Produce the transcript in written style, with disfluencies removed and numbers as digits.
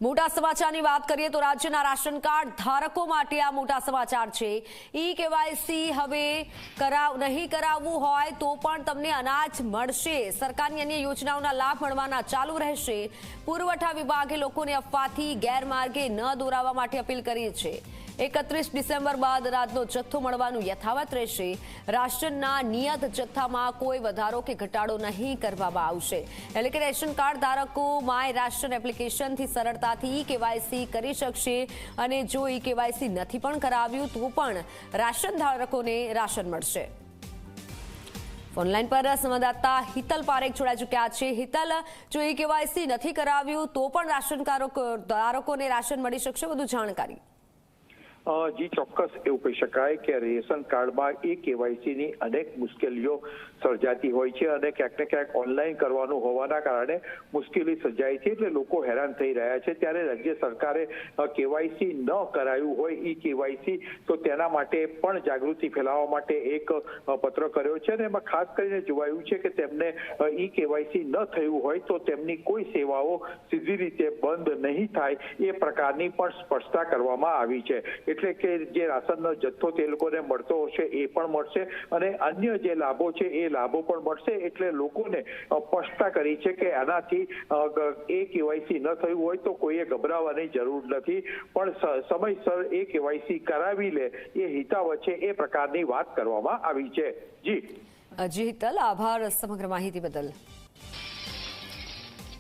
મોટા સમાચારની વાત કરીએ તો રાજ્યના રાશન કાર્ડ ધારકો માટે આ મોટા સમાચાર છે। ઈ કેવાયસી હવે નહીં કરાવવું હોય તો પણ તમને અનાજ મળશે। સરકારની અન્ય યોજનાઓના લાભ મળવાના ચાલુ રહેશે। પુરવઠા વિભાગે લોકોને અફવાથી ગેરમાર્ગે ન દોરાવવા માટે અપીલ કરી છે। 31 ડિસેમ્બર બાદ અનાજનો જથ્થો મળવાનું યથાવત રહેશે। રાશનના નિયત જથ્થામાં કોઈ વધારો કે ઘટાડો નહીં કરવામાં આવશે। એટલે કે રેશન કાર્ડ ધારકો માય રાશન એપ્લિકેશનથી સરળતાથી ઈ કેવાયસી કરી શકશે અને જો ઈ કેવાયસી નથી પણ કરાવ્યું તો પણ રાશન ધારકોને રાશન મળશે। ઓનલાઈન પર સંવાદદાતા હિતલ પારેખ જોડાઈ ચૂક્યા છે। હિતલ, જો ઈ કેવાયસી નથી કરાવ્યું તો પણ રાશન ધારકોને રાશન મળી શકશે, વધુ જાણકારી। જી ચોક્કસ એવું કહી શકાય કે રેશન કાર્ડમાં એ કેવાયસીની અનેક મુશ્કેલીઓ સર્જાતી હોય છે અને ક્યાંક ને ક્યાંક ઓનલાઈન કરવાનું હોવાના કારણે મુશ્કેલી સર્જાય છે, એટલે લોકો હેરાન થઈ રહ્યા છે। ત્યારે રાજ્ય સરકારે કેવાયસી ન કરાયું હોય ઈ કેવાયસી તો તેના માટે પણ જાગૃતિ ફેલાવવા માટે એક પત્ર કર્યો છે અને એમાં ખાસ કરીને જોવાયું છે કે તેમને ઈ કેવાયસી ન થયું હોય તો તેમની કોઈ સેવાઓ સીધી રીતે બંધ નહીં થાય એ પ્રકારની પણ સ્પષ્ટતા કરવામાં આવી છે। એટલે કે જે રાશનનો જથ્થો તે લોકોને મળતો હશે એ પણ મળશે અને અન્ય જે લાભો છે એ લાભો પણ મળશે। એટલે લોકોને સ્પષ્ટતા કરી છે કે આનાથી એ કેવાયસી ન થયું હોય તો કોઈએ ગભરાવાની જરૂર નથી, પણ સમયસર એ કેવાયસી કરાવી લે એ હિતાવહ છે એ પ્રકારની વાત કરવામાં આવી છે। જી હિતલ, આભાર સમગ્ર માહિતી બદલ।